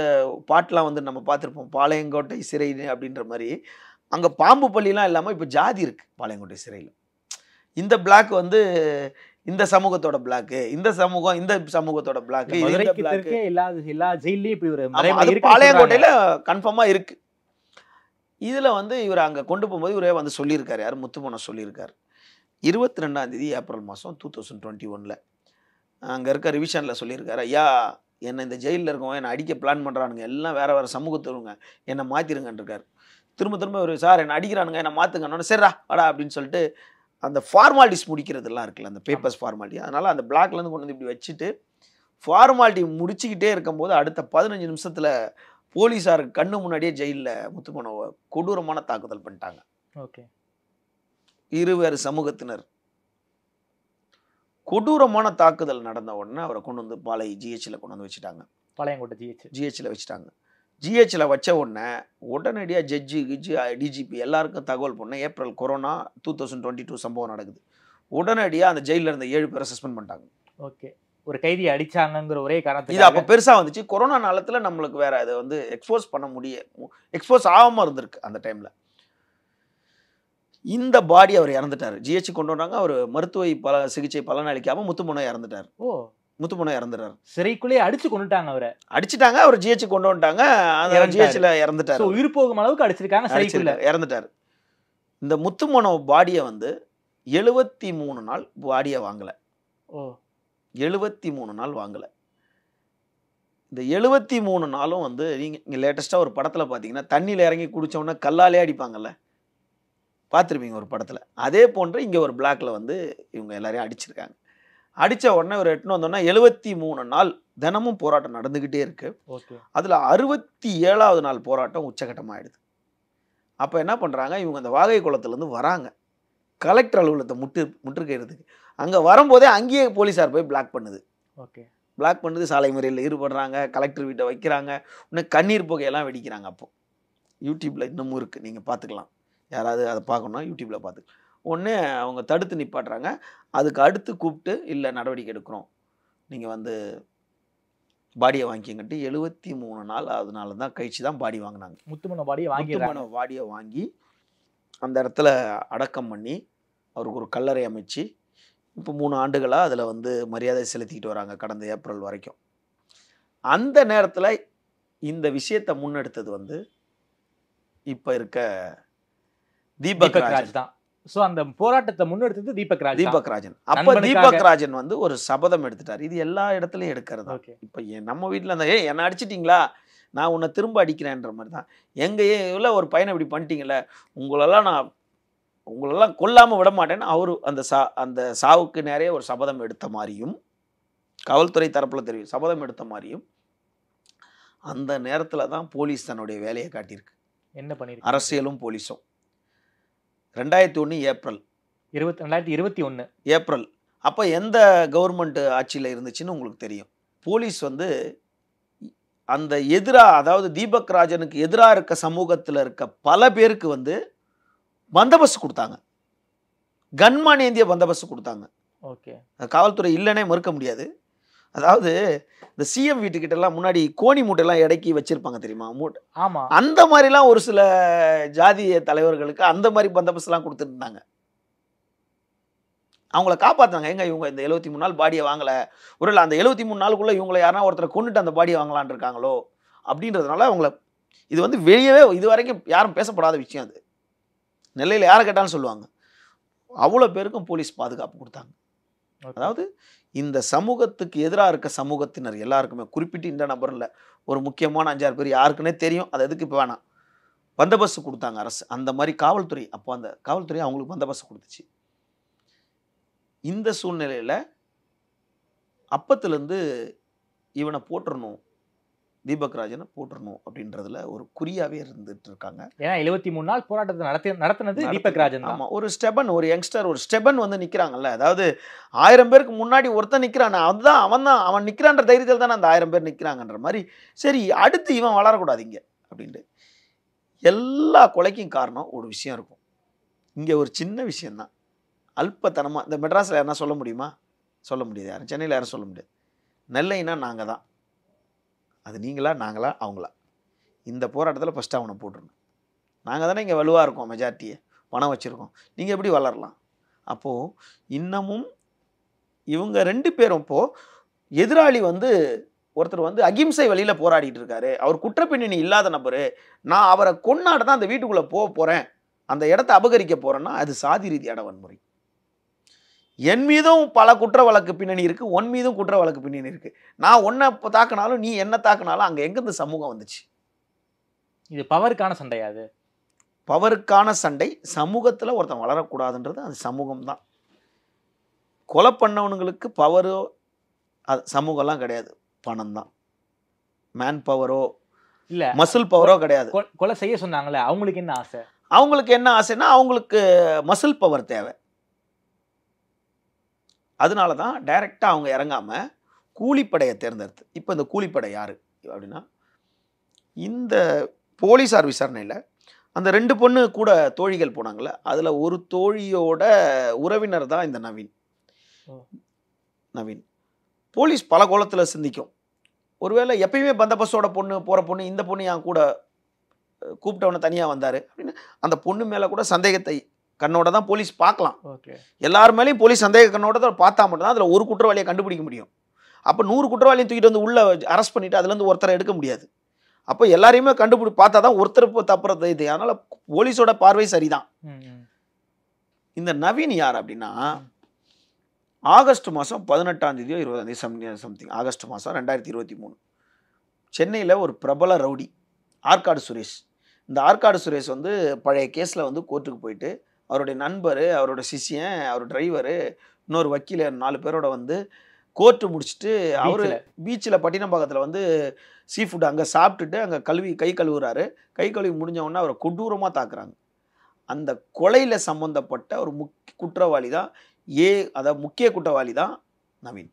பாட்டெலாம் வந்து நம்ம பார்த்துருப்போம், பாளையங்கோட்டை சிறை அப்படின்ற மாதிரி. அங்கே பாம்பு பள்ளிலாம் இல்லாமல் இப்போ ஜாதி இருக்குது பாளையங்கோட்டை சிறையில். இந்த பிளாக் வந்து இந்த சமூகத்தோட பிளாக்கு, இந்த சமூகத்தோட பிளாக்கு, பாளையங்கோட்டையில் கன்ஃபார்மாக இருக்குது. இதில் வந்து இவர் அங்கே கொண்டு போகும்போது இவரே வந்து சொல்லியிருக்காரு, யார் முத்துமனோ சொல்லியிருக்காரு. 22 ஏப்ரல் மாதம் 2021 அங்கே இருக்க ரிவிஷனில் சொல்லியிருக்காரு, ஐயா என்னை இந்த ஜெயிலில் இருக்கவங்க என்னை அடிக்க பிளான் பண்ணுறானுங்க, எல்லாம் வேறு சமூகத்தவங்க, என்னை மாற்றிருங்கன்றிருக்காரு. திரும்ப ஒரு சார் என்னை அடிக்கிறானுங்க, என்னை மாற்றுங்கன்னு, சரிடா வாடா அப்படின்னு சொல்லிட்டு அந்த ஃபார்மாலிட்டிஸ் முடிக்கிறதுலாம் இருக்குல்ல, அந்த பேப்பர்ஸ் ஃபார்மாலிட்டி. அதனால் அந்த பிளாக்லேருந்து கொண்டு வந்து இப்படி வச்சுட்டு ஃபார்மாலிட்டி முடிச்சுக்கிட்டே இருக்கும்போது அடுத்த 15 நிமிஷத்தில் போலீஸாருக்கு கண்ணு முன்னாடியே ஜெயிலில் முத்துமனோவை கொடூரமான தாக்குதல் பண்ணிட்டாங்க. ஓகே, இருவேறு சமூகத்தினர் கொடூரமான தாக்குதல் நடந்த உடனே அவரை கொண்டு வந்து பாளை ஜிஹெச்சில் கொண்டு வந்து வச்சுட்டாங்க. பாளையங்கோட்டை ஜிஹெச்சில் வச்சுட்டாங்க. ஜிஹெச்சில் வச்ச உடனே உடனடியாக ஜட்ஜி டிஜிபி எல்லாருக்கும் தகவல் பண்ண. ஏப்ரல் கொரோனா 2022 சம்பவம் நடக்குது. உடனடியாக அந்த ஜெயிலில் இருந்த 7 பேரை சஸ்பெண்ட் பண்ணிட்டாங்க. ஓகே, ஒரு கைதியை அடிச்சாங்கிற ஒரே காரணத்துக்கு இது அப்போ பெருசாக வந்துச்சு. கொரோனா நாளத்தில் நம்மளுக்கு வேற அதை வந்து எக்ஸ்போஸ் ஆகாமல் இருந்திருக்கு அந்த டைமில். இந்த பாடி அவர் இறந்துட்டார். ஜிஹெச் கொண்டு வந்தாங்க, அவர் மருத்துவ சிகிச்சை பலனளிக்காமல் முத்துமனோ இறந்துட்டார். முத்துமனோ இறந்துட்டார். சிறைக்குள்ளே அடிச்சு கொண்டுட்டாங்க, அவரை அடிச்சுட்டாங்க. அவர் ஜிஹெச் கொண்டு வந்துட்டாங்க, ஜிஹெச்ல இறந்துட்டார். உயிர் போகும் அளவுக்கு அடிச்சிருக்காங்க, சிறைக்குள்ள இறந்துட்டார். இந்த முத்துமனோ பாடியை வந்து 73 நாள் பாடியை வாங்கலை. 73 நாள் வாங்கலை. இந்த 73 நாளும் வந்து நீங்கள் லேட்டஸ்ட்டாக ஒரு படத்தில் பார்த்தீங்கன்னா தண்ணியில் இறங்கி குடித்தோன்னா கல்லாலே அடிப்பாங்கல்ல, பார்த்துருப்பீங்க ஒரு படத்தில். அதே போன்று இங்கே ஒரு பிளாக்ல வந்து இவங்க எல்லாரையும் அடிச்சிருக்காங்க. அடித்த உடனே ஒரு எட்டுன்னு வந்தோன்னா 73 நாள் தினமும் போராட்டம் நடந்துக்கிட்டே இருக்கு. அதில் 67வது நாள் போராட்டம் உச்சகட்டமாகிடுது. அப்போ என்ன பண்ணுறாங்க, இவங்க அந்த வாகை குளத்துலேருந்து வராங்க கலெக்டர் அலுவலகத்தை முற்றுகையிடுறதுக்கு. அங்கே வரும்போதே அங்கேயே போலீஸார் போய் பிளாக் பண்ணுது. பிளாக் பண்ணுது, சாலை மறியலில் ஈடுபடுறாங்க, கலெக்டர் வீட்டை வைக்கிறாங்க, இன்னும் கண்ணீர் புகையெல்லாம் வெடிக்கிறாங்க. அப்போ யூடியூப்பில் இன்னமும் இருக்குது, நீங்கள் பார்த்துக்கலாம். யாராவது அதை பார்க்கணுன்னா யூடியூப்பில் பார்த்துக்கலாம். ஒன்று அவங்க தடுத்து நிப்பாட்டுறாங்க. அதுக்கு அடுத்து கூப்பிட்டு இல்லை நடவடிக்கை எடுக்கிறோம், நீங்கள் வந்து பாடியை வாங்கிக்கிட்டு 73 நாள் அதனால தான் கழிச்சு தான் பாடி வாங்கினாங்க. முத்துமனோ பாடியை வாங்கி அந்த இடத்துல அடக்கம் பண்ணி அவருக்கு ஒரு கல்லறை அமைச்சு இப்போ 3 ஆண்டுகளாக அதில் வந்து மரியாதை செலுத்திக்கிட்டு வராங்க கடந்த ஏப்ரல் வரைக்கும். அந்த நேரத்தில் இந்த விஷயத்தை முன்னெடுத்தது வந்து இப்போ இருக்க தீபக் ராஜ் தான். ஸோ அந்த போராட்டத்தை முன்னெடுத்தது தீபக் ராஜன். அப்போ தீபக் ராஜன் வந்து ஒரு சபதம் எடுத்துட்டார். இது எல்லா இடத்துலையும் எடுக்கிறது. இப்போ நம்ம வீட்டில் இருந்தால் என்ன அடிச்சிட்டிங்களா, நான் உன்னை திரும்ப அடிக்கிறேன்ற மாதிரி தான். எங்கேயுள்ள ஒரு பையனை இப்படி பண்ணிட்டீங்களே, உங்களெல்லாம் கொல்லாமல் விட மாட்டேன்னு அவரு அந்த சாவுக்கு நிறைய ஒரு சபதம் எடுத்த மாதிரியும் காவல்துறை தரப்பில் தெரியும் சபதம் எடுத்த மாதிரியும் அந்த நேரத்தில் தான் போலீஸ் தன்னுடைய வேலையை காட்டியிருக்கு. என்ன பண்ணிருக்கு அரசியலும் போலீஸும். 2001 ஏப்ரல் 2021 ஏப்ரல் அப்போ எந்த கவர்மெண்ட் ஆட்சியில் இருந்துச்சுன்னு உங்களுக்கு தெரியும். போலீஸ் வந்து அந்த அதாவது தீபக் ராஜனுக்கு எதிராக இருக்க சமூகத்தில் இருக்க பல பேருக்கு வந்து பந்தோபஸ்து கொடுத்தாங்க. கன்மான் ஏந்திய பந்தோபஸ்து கொடுத்தாங்க. ஓகே, காவல்துறை இல்லைன்னே மறுக்க முடியாது. அதாவது இந்த சிஎம் வீட்டுக்கிட்டலாம் முன்னாடி கோணி மூட்டைலாம் இறக்கி வச்சிருப்பாங்க தெரியுமா, ஆமா, அந்த மாதிரிலாம் ஒரு சில ஜாதிய தலைவர்களுக்கு அந்த மாதிரி பந்தோபஸ்துலாம் கொடுத்துட்டு இருந்தாங்க. அவங்கள காப்பாற்றினாங்க. எங்க இவங்க இந்த 73 நாள் பாடியை வாங்கலை, ஒரு அந்த 73 நாளுக்குள்ளே இவங்களை யாருன்னா ஒருத்தரை கொண்டுட்டு அந்த பாடியை வாங்கலான் இருக்காங்களோ அப்படின்றதுனால அவங்கள இது வந்து வெளியவே இது வரைக்கும் யாரும் பேசப்படாத விஷயம். அது நெல்லையில் யாரை கேட்டாலும் சொல்லுவாங்க. அவ்வளோ பேருக்கும் போலீஸ் பாதுகாப்பு கொடுத்தாங்க. அதாவது இந்த சமூகத்துக்கு எதிராக இருக்க சமூகத்தினர் எல்லாருக்குமே, குறிப்பிட்டு இந்த நபர் இல்லை, ஒரு முக்கியமான 5-6 பேர் யாருக்குன்னே தெரியும், அது எதுக்கு இப்போ வேணாம், பந்தோபஸ்து கொடுத்தாங்க அரசு. அந்த மாதிரி காவல்துறை, அப்போ அந்த காவல்துறை அவங்களுக்கு பந்தோபஸ்து கொடுத்துச்சு. இந்த சூழ்நிலையில் அப்பத்துலேருந்து இவனை போட்டுறணும், தீபக் ராஜனை போட்டுறணும் அப்படின்றதுல ஒரு குறியாவே இருந்துட்டு இருக்காங்க. ஏன்னா 73 நாள் போராட்டத்தை நடத்தினது தீபக் ராஜன். ஆமா, ஒரு யங்ஸ்டர், ஒரு ஸ்டெபன் வந்து நிக்கிறாங்கல்ல. அதாவது 1000 பேருக்கு முன்னாடி ஒருத்தன் நிக்கிறான், அவன் நிக்கிறான்ற தைரியத்தில் தானே அந்த 1000 பேர் நிக்கிறாங்கன்ற மாதிரி. சரி, அடுத்து இவன் வளரக்கூடாது இங்க அப்படின்ட்டு எல்லா கொலைக்கும் காரணம் ஒரு விஷயம் இருக்கும். இங்க ஒரு சின்ன விஷயம்தான், அல்பத்தனமா. இந்த மெட்ராஸ்ல யாருன்னா சொல்ல முடியுமா? சொல்ல முடியாது. யாரும் சென்னையில் யாரும் சொல்ல முடியாது. நெல்லைனா நாங்கள் தான், அது நீங்களா நாங்களா அவங்களா? இந்த போராட்டத்தில் ஃபஸ்ட்டு அவனை போட்டுருணும். நாங்கள் தானே இங்கே வலுவாக இருக்கோம், மெஜாரிட்டியை பணம் வச்சுருக்கோம், நீங்கள் எப்படி வளரலாம்? அப்போது இன்னமும் இவங்க 2 பேரும் இப்போது எதிராளி வந்து ஒருத்தர் வந்து அகிம்சை வழியில் போராடிட்டு இருக்காரு, அவர் குற்றப்பின்னணி இல்லாத நபர், நான் அவரை கொண்டாட தான் அந்த வீட்டுக்குள்ளே போகிறேன், அந்த இடத்த அபகரிக்க போகிறேன்னா அது சாதி ரீதியான வன்முறை. என் மீதும் பல குற்ற வழக்கு பின்னணி இருக்கு, உன் மீதும் குற்ற வழக்கு பின்னணி இருக்கு. நான் உன்னை தாக்குனாலும் நீ என்ன தாக்குனாலும் அங்க எங்க இந்த சமூகம் வந்துச்சு? இது பவருக்கான சண்டையா? அது பவருக்கான சண்டை. சமூகத்துல ஒருத்தன் வளரக்கூடாதுன்றது அது சமூகம் தான். கொலை பண்ணவனுங்களுக்கு பவரோ சமூகம்லாம் கிடையாது, பணம் தான். மேன் பவரோ இல்ல மசில் பவரோ கிடையாது. கொலை செய்ய சொன்னாங்களே, அவங்களுக்கு என்ன ஆசை? அவங்களுக்கு என்ன ஆசைன்னா அவங்களுக்கு மசில் பவர் தேவை. அதனால தான் டைரெக்டாக அவங்க இறங்காமல் கூலிப்படையை தேர்ந்தெடுத்து. இப்போ இந்த கூலிப்படை யார் அப்படின்னா, இந்த போலீஸார் விசாரணையில் அந்த 2 பொண்ணு கூட தோழிகள் போனாங்கள்ல, அதில் ஒரு தோழியோட உறவினர் தான் இந்த நவீன். போலீஸ் பல கோலத்தில் சிந்திக்கும். ஒருவேளை எப்பயுமே பந்தோபஸ்தோட போகிற பொண்ணு இந்த பொண்ணு என் கூட கூப்பிட்டவனை தனியாக வந்தார் அப்படின்னு அந்த பொண்ணு மேலே கூட சந்தேகத்தை கண்ணோட தான் போலீஸ் பார்க்கலாம். எல்லார் மேலேயும் போலீஸ் சந்தேக கண்ணோட தான் பார்த்தா மட்டும்தான் அதில் ஒரு குற்றவாளியை கண்டுபிடிக்க முடியும். அப்போ 100 குற்றவாளியும் தூக்கிட்டு வந்து உள்ளே அரெஸ்ட் பண்ணிவிட்டு அதுலேருந்து ஒருத்தரை எடுக்க முடியாது. அப்போ எல்லாரையுமே பார்த்தா தான் ஒருத்தர் தப்புறது இது. அதனால் போலீஸோட பார்வை சரிதான். இந்த நவீன் யார் அப்படின்னா, ஆகஸ்ட் மாதம் 18ஆம் தேதியோ 20ஆம் தேதி சம்திங், ஆகஸ்ட் மாதம் 2023 சென்னையில் ஒரு பிரபல ரவுடி ஆற்காடு சுரேஷ். இந்த ஆற்காடு சுரேஷ் வந்து பழைய கேஸில் வந்து கோர்ட்டுக்கு போயிட்டு அவருடைய நண்பர், அவரோட சிஷியன், அவர் டிரைவரு, இன்னொரு வக்கீல் 4 பேரோட வந்து கோர்ட்டு முடிச்சுட்டு அவர் பீச்சில் பட்டினப்பாக்கத்தில் வந்து சீ ஃபுட் அங்கே சாப்பிட்டுட்டு அங்கே கை கழுவுறாரு. கை கழுவி முடிஞ்சவொடனே அவரை கொடூரமாக தாக்குறாங்க. அந்த கொலையில் சம்மந்தப்பட்ட ஒரு குற்றவாளி தான் அதாவது முக்கிய குற்றவாளி தான் நவீன்.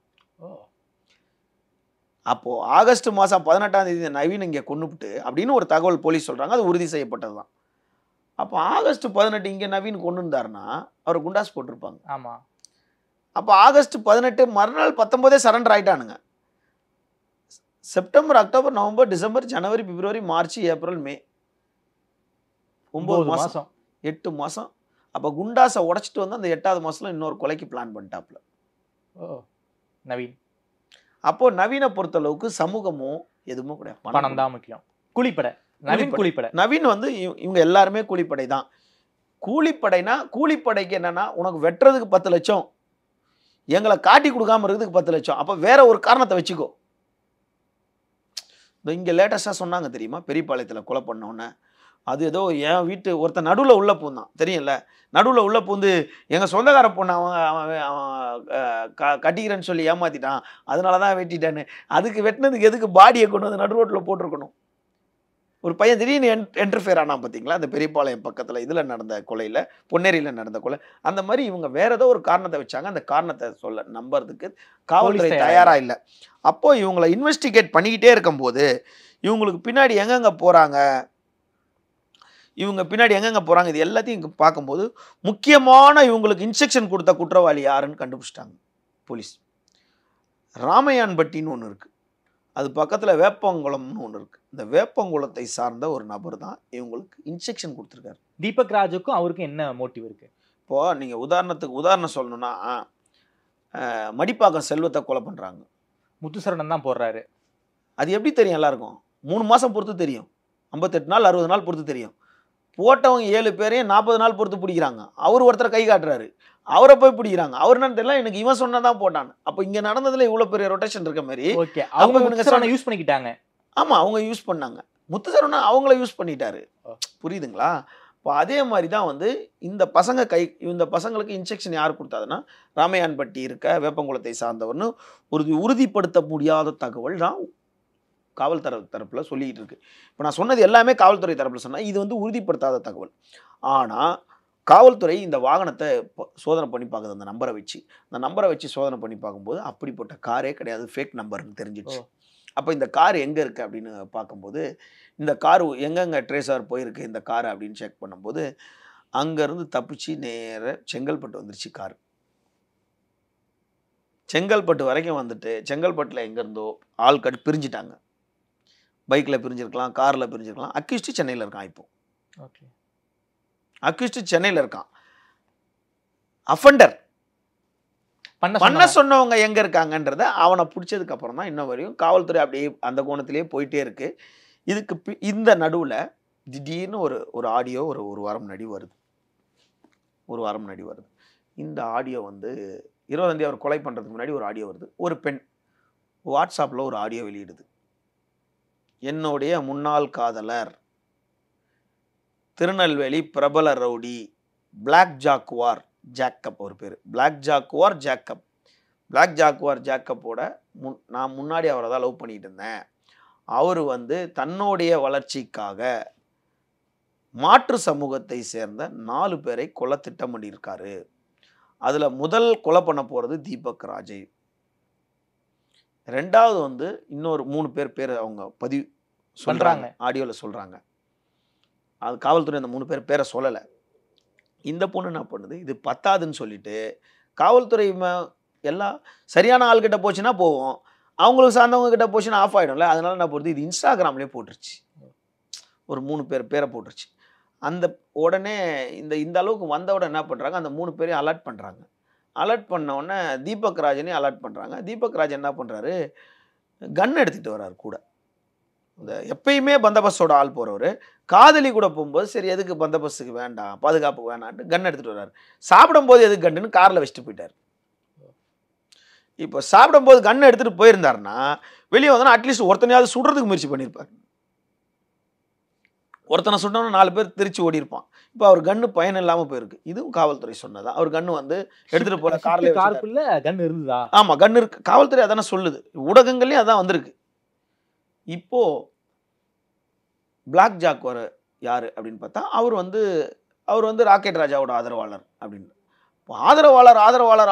அப்போது ஆகஸ்ட் மாதம் 18ஆம் தேதி நவீன் இங்கே கொண்டுபிட்டு அப்படின்னு ஒரு தகவல் போலீஸ் சொல்கிறாங்க, அது உறுதி செய்யப்பட்டது தான். அப்போ ஆகஸ்ட் 18 இங்கே நவீன் கொண்டு இருந்தாருன்னா அவர் குண்டாஸ் போட்டிருப்பாங்க. ஆமாம். அப்போ ஆகஸ்ட் 18 மறுநாள் 19 சரண்டர் ஆகிட்டானுங்க. செப்டம்பர், அக்டோபர், நவம்பர், டிசம்பர், ஜனவரி, பிப்ரவரி, மார்ச், ஏப்ரல், மே 9 மாதம் 8 மாதம். அப்போ குண்டாஸை உடைச்சிட்டு வந்து அந்த 8வது மாதத்தில் இன்னொரு கொலைக்கு பிளான் பண்ணிட்டாப்புல. ஓ நவீன். அப்போ நவீனை பொறுத்தளவுக்கு சமூகமோ எதுவுமே கிடையாது, பணம் தான் முக்கியம். கூலிப்படை. நவீன் கூலிப்படை. நவீன் வந்து இவங்க எல்லாருமே கூலிப்படை தான். கூலிப்படைனா கூலிப்படைக்கு என்னன்னா, உனக்கு வெட்டுறதுக்கு 10 லட்சம், எங்களை காட்டி கொடுக்காம இருக்கிறதுக்கு 10 லட்சம். அப்போ வேற ஒரு காரணத்தை வச்சுக்கோ. இங்கே லேட்டஸ்டாக சொன்னாங்க தெரியுமா, பெரியபாளையத்தில் கொலை பண்ணோன்னே அது ஏதோ என் வீட்டு ஒருத்தன் நடுவில் உள்ள பூந்தான் தெரியும்ல, நடுவில் உள்ள பூந்து எங்கள் சொந்தக்கார பொண்ணு அவன் கட்டிக்கிறேன்னு சொல்லி ஏமாத்திட்டான், அதனால தான் வெட்டிட்டான்னு. அதுக்கு வெட்டினதுக்கு எதுக்கு பாடியை கொண்டு வந்து நடு ரோட்டில் போட்டிருக்கணும்? ஒரு பையன் திடீர்னு என்டர்ஃபியர் ஆனா பார்த்தீங்களா, அந்த பெரியபாளையம் பக்கத்தில் இதில் நடந்த கொலையில், பொன்னேரியில் நடந்த கொலை. அந்த மாதிரி இவங்க வேற ஏதோ ஒரு காரணத்தை வச்சாங்க. அந்த காரணத்தை நம்புறதுக்கு காவல்துறை தயாராக இல்லை. அப்போ இவங்களை இன்வெஸ்டிகேட் பண்ணிக்கிட்டே இருக்கும்போது இவங்களுக்கு பின்னாடி எங்கெங்கே போகிறாங்க, இது எல்லாத்தையும் இங்கே பார்க்கும்போது முக்கியமான இவங்களுக்கு இன்ஸ்ட்ரக்ஷன் கொடுத்த குற்றவாளி யாருன்னு கண்டுபிடிச்சிட்டாங்க போலீஸ். ராமையான்பட்டின்னு ஒன்று இருக்குது, அது பக்கத்தில் வேப்பங்குளம்னு ஒன்று இருக்குது. இந்த வேப்பங்குளத்தை சார்ந்த ஒரு நபர் தான் இவங்களுக்கு இன்ஸ்ட்ரக்ஷன் கொடுத்துருக்காரு. தீபக் ராஜுக்கும் அவருக்கும் என்ன மோட்டிவ் இருக்குது? இப்போது நீங்கள் உதாரணம் சொல்லணும்னா, மடிப்பாக்கம் செல்வத்தை கொலை பண்ணுறாங்க, முத்துசரணன் தான் போடுறாரு. அது எப்படி தெரியும் எல்லாருக்கும்? 3 மாதம் பொறுத்து தெரியும், 58 நாள் 60 நாள் பொறுத்து தெரியும். போட்டவங்க 7 பேரையும் 40 நாள் பொறுத்து பிடிக்கிறாங்க. அவர் ஒருத்தரை கை காட்டுறாரு, அவரை போய் பிடிக்கிறாங்க. அவர் என்னன்னு தெரியல, எனக்கு இவன் சொன்னதான் போட்டான். அப்போ இங்கே நடந்ததுல இவ்வளோ பெரிய ரொட்டேஷன் இருக்க மாதிரி அவங்க யூஸ் பண்ணிக்கிட்டாங்க. ஆமாம், அவங்க யூஸ் பண்ணாங்க. முத்துசரணன் அவங்கள யூஸ் பண்ணிட்டாரு. புரியுதுங்களா? இப்போ அதே மாதிரி தான் வந்து இந்த பசங்களுக்கு இன்ஸ்ட்ரக்ஷன் யார் கொடுத்தாதுன்னா, ராமையான்பட்டி இருக்க வேப்பங்குளத்தை சார்ந்தவர்னு ஒரு உறுதிப்படுத்த முடியாத தகவல் தான் காவல்துறை தரப்பில் சொல்லிக்கிட்டு இருக்கு. இப்போ நான் சொன்னது எல்லாமே காவல்துறை தரப்பில் சொன்னால், இது வந்து உறுதிப்படுத்தாத தகவல். ஆனால் காவல்துறை இந்த வாகனத்தை சோதனை பண்ணி பார்க்குது, அந்த நம்பரை வச்சு சோதனை பண்ணி பார்க்கும்போது அப்படிப்பட்ட காரே கிடையாது, ஃபேக் நம்பர்னு தெரிஞ்சிடுச்சு. அப்போ இந்த கார் எங்கே இருக்குது அப்படின்னு பார்க்கும்போது, இந்த கார் எங்கெங்கே ட்ரேஸார் போயிருக்கு இந்த கார் அப்படின்னு செக் பண்ணும்போது, அங்கேருந்து தப்பிச்சு நேர செங்கல்பட்டு வந்துருச்சு கார். செங்கல்பட்டு வரைக்கும் வந்துட்டு, செங்கல்பட்டில் எங்கேருந்தோ ஆள் கட்டு பிரிஞ்சுட்டாங்க. பைக்கில் பிரிஞ்சிருக்கலாம், காரில் பிரிஞ்சிருக்கலாம். அக்யூஸ்டு சென்னையில் இருக்கான். இப்போ அக்யூஸ்டு சென்னையில் இருக்கான். அஃபண்டர் பண்ண சொன்னவங்க எங்கே இருக்காங்கன்றத அவனை பிடிச்சதுக்கு அப்புறம் தான் இன்னும் வரையும் காவல்துறை அப்படியே அந்த கோணத்திலேயே போயிட்டே இருக்கு. இதுக்கு இந்த நடுவில் திடீர்னு ஒரு ஆடியோ ஒரு வாரம் முன்னாடி வருது. இந்த ஆடியோ வந்து 25 அவர் கொலை பண்ணுறதுக்கு முன்னாடி ஒரு ஆடியோ வருது. ஒரு பெண் வாட்ஸ்அப்பில் ஒரு ஆடியோ வெளியிடுது. என்னுடைய முன்னாள் காதலர், திருநெல்வேலி பிரபல ரவுடி பிளாக் ஜாக்குவார் ஜாக்கப், ஒரு பேர் பிளாக் ஜாக்குவார் ஜாக்கப்போட நான் முன்னாடி அவரை தான் லவ் பண்ணிட்டு இருந்தேன். அவர் வந்து தன்னுடைய வளர்ச்சிக்காக மாற்று சமூகத்தை சேர்ந்த 4 பேரை கொலை திட்டம் பண்ணியிருக்காரு. அதில் முதல் கொலை பண்ண போகிறது தீபக் ராஜை. 2வது வந்து இன்னொரு 3 பேர் அவங்க பதிவு சொல்கிறாங்க, ஆடியோவில் சொல்கிறாங்க. அது காவல்துறை அந்த 3 பேர் பேரை சொல்லலை. இந்த பொண்ணு என்ன பண்ணுது, இது பத்தாதுன்னு சொல்லிட்டு காவல்துறை எல்லாம் சரியான ஆள்கிட்ட போச்சுன்னா போவோம், அவங்களுக்கு சார்ந்தவங்க கிட்ட போச்சுன்னா ஆஃப் ஆகிடும்ல. அதனால என்ன போடுறது, இது இன்ஸ்டாகிராம்லேயே போட்டுருச்சு. ஒரு 3 பேரை போட்டுருச்சு. அந்த உடனே இந்த அளவுக்கு வந்தவுடனே என்ன பண்ணுறாங்க, அந்த 3 பேரையும் அலர்ட் பண்ணுறாங்க. அலர்ட் பண்ண உடனே தீபக் ராஜனையும் அலர்ட் பண்ணுறாங்க. தீபக் ராஜ் என்ன பண்ணுறாரு, கன் எடுத்துகிட்டு வர்றாரு கூட. இந்த எப்பயுமே பந்தோபஸ்தோட ஆள் போகிறவர் காதலி கூட போகும்போது சரி எதுக்கு பந்தோபஸ்துக்கு வேண்டாம், பாதுகாப்புக்கு வேணான்ட்டு கன் எடுத்துகிட்டு வர்றாரு. சாப்பிடும்போது எதுக்கு கன்னுன்னு காரில் வச்சுட்டு போயிட்டார். இப்போ சாப்பிடும்போது கன் எடுத்துகிட்டு போயிருந்தாருன்னா வெளியே வந்தோன்னா அட்லீஸ்ட் ஒருத்தனையாவது சுடுறதுக்கு முயற்சி பண்ணியிருப்பார். ஒருத்தனை சுட்டோம்னா 4 பேர் திருச்சி ஓடி இருப்பான். இப்போ அவர் கன்னு பயன் இல்லாமல் போயிருக்கு. இதுவும் காவல்துறை சொன்னதான். அவர் கன்னு வந்து எடுத்துகிட்டு போகிற காருக்குள்ள கன் இருந்ததா? ஆமாம், கன் இருக்கு. காவல்துறை அதானே சொல்லுது, ஊடகங்கள்லேயும் அதான் வந்திருக்கு. இப்போ பிளாக் ஜாக்குவார் யார் அப்படின்னு பார்த்தா அவர் வந்து ராக்கெட் ராஜாவோட ஆதரவாளர் அப்படின்னு.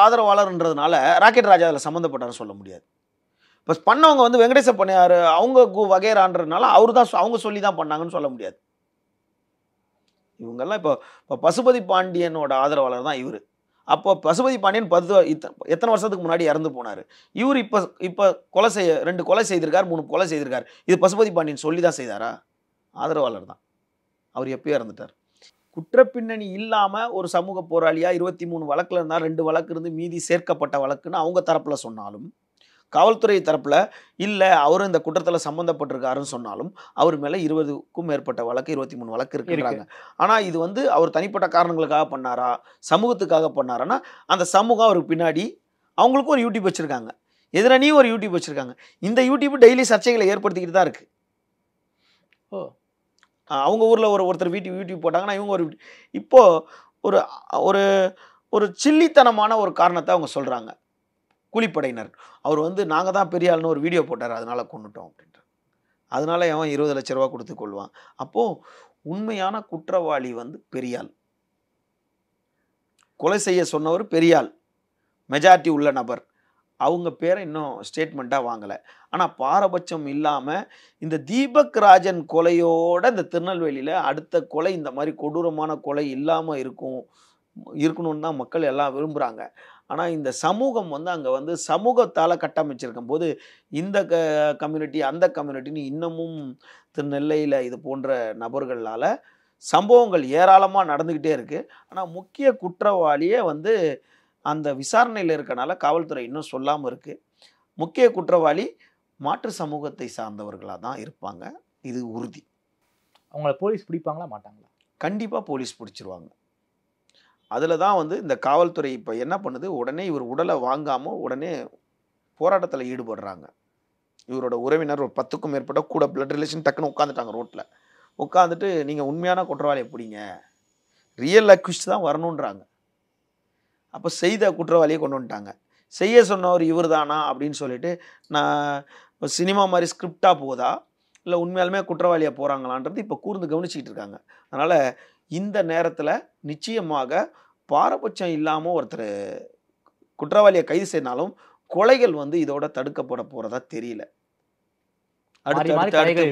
ஆதரவாளர்ன்றதுனால ராக்கெட் ராஜா அதில் சம்மந்தப்பட்டார் சொல்ல முடியாது. இப்போ பண்ணவங்க வந்து வெங்கடேச பண்ணையார் அவங்க வகைரான்றதுனால அவங்க சொல்லி தான் பண்ணாங்கன்னு சொல்ல முடியாது. இவங்கெல்லாம் இப்போ பசுபதி பாண்டியனோட ஆதரவாளர் தான் இவர். அப்போ பசுபதி பாண்டியன் எத்தனை வருஷத்துக்கு முன்னாடி இறந்து போனார். இவர் இப்போ 2 கொலை செய்திருக்கார், 3 கொலை செய்திருக்கார். இது பசுபதி பாண்டியன் சொல்லி தான் செய்தாரா? ஆதரவாளர் தான். அவர் எப்பயோ இறந்துட்டார். குற்றப்பின்னணி இல்லாம ஒரு சமூக போராளியா 23 வழக்குல இருந்தா 2 வழக்கு இருந்து மீதி சேர்க்கப்பட்ட வழக்குன்னு அவங்க தரப்புல சொன்னாலும், காவல்துறை தரப்புல இல்ல அவரும் இந்த குற்றத்துல சம்பந்தப்பட்டிருக்காருன்னு சொன்னாலும், அவர் மேல 20க்கும் மேற்பட்ட வழக்கு 23 வழக்கு இருக்குன்றாங்க. ஆனா இது வந்து அவர் தனிப்பட்ட காரணங்களுக்காக பண்ணாரா, சமூகத்துக்காக பண்ணாரான்னா, அந்த சமூகம் அவருக்கு பின்னாடி அவங்களுக்கும் ஒரு யூடியூப் வச்சிருக்காங்க, எதிரணியும் ஒரு யூடியூப் வச்சிருக்காங்க. இந்த யூடியூப் டெய்லி சர்ச்சைகளை ஏற்படுத்திக்கிட்டு தான் இருக்கு. அவங்க ஊர்ல ஒருத்தர் யூடியூப் போட்டாங்கன்னா இவங்க ஒரு இப்போ ஒரு ஒரு ஒரு சில்லித்தனமான ஒரு காரணத்தை அவங்க சொல்றாங்க. கூலிப்படையினர் அவர் வந்து நாங்க தான் பெரிய ஆளுன்னு ஒரு வீடியோ போட்டார், அதனால கொன்னுட்டோம் அப்படின்ட்டு. அதனால அவன் 20 லட்ச ரூபா கொடுத்து கொள்வான். அப்போ உண்மையான குற்றவாளி வந்து பெரியாள், கொலை செய்ய சொன்னவர் பெரியாள், மெஜாரிட்டி உள்ள நபர். அவங்க பேரை இன்னும் ஸ்டேட்மெண்ட்டாக வாங்கலை. ஆனால் பாரபட்சம் இல்லாமல் இந்த தீபக் ராஜன் கொலையோட இந்த திருநெல்வேலியில் அடுத்த கொலை இந்த மாதிரி கொடூரமான கொலை இல்லாமல் இருக்கணும்னு தான் மக்கள் எல்லாம் விரும்புகிறாங்க. ஆனால் இந்த சமூகம் வந்து அங்கே வந்து சமூகத்தால் கட்டமைச்சிருக்கும் போது இந்த கம்யூனிட்டி அந்த கம்யூனிட்டின்னு இன்னமும் திருநெல்லையில் இது போன்ற நபர்களால் சம்பவங்கள் ஏராளமாக நடந்துக்கிட்டே இருக்குது. ஆனால் முக்கிய குற்றவாளியே வந்து அந்த விசாரணையில் இருக்கனால காவல்துறை இன்னும் சொல்லாமல் இருக்குது. முக்கிய குற்றவாளி மாற்று சமூகத்தை சார்ந்தவர்களாக தான் இருப்பாங்க, இது உறுதி. அவங்கள போலீஸ் பிடிப்பாங்களா மாட்டாங்களா? கண்டிப்பாக போலீஸ் பிடிச்சிருவாங்க. அதில் தான் வந்து இந்த காவல்துறை இப்போ என்ன பண்ணுது, உடனே இவர் உடலை வாங்காமல் உடனே போராட்டத்தில் ஈடுபடுறாங்க. இவரோட உறவினர் ஒரு 10க்கும் மேற்பட்ட கூட பிளட் ரிலேஷன் டக்குன்னு உட்காந்துட்டாங்க ரோட்டில். உட்காந்துட்டு நீங்கள் உண்மையான குற்றவாளியை பிடிங்க, ரியல் அக்யூஸ்ட் தான் வரணுன்றாங்க. அப்போ செய்த குற்றவாளியை கொண்டு வந்துட்டாங்க. செய்ய சொன்னவர் இவர் தானா அப்படின்னு சொல்லிட்டு, நான் சினிமா மாதிரி ஸ்கிரிப்டாக போதா இல்லை உண்மையாலுமே குற்றவாளியாக போகிறாங்களான்றது இப்போ கூர்ந்து கவனிச்சிக்கிட்டு இருக்காங்க. அதனால் இந்த நேரத்தில் நிச்சயமாக பாரபட்சம் இல்லாமல் ஒருத்தர் குற்றவாளியை கைது செய்தாலும் கொலைகள் வந்து இதோட தடுக்கப்பட போகிறதா தெரியல. அடுத்து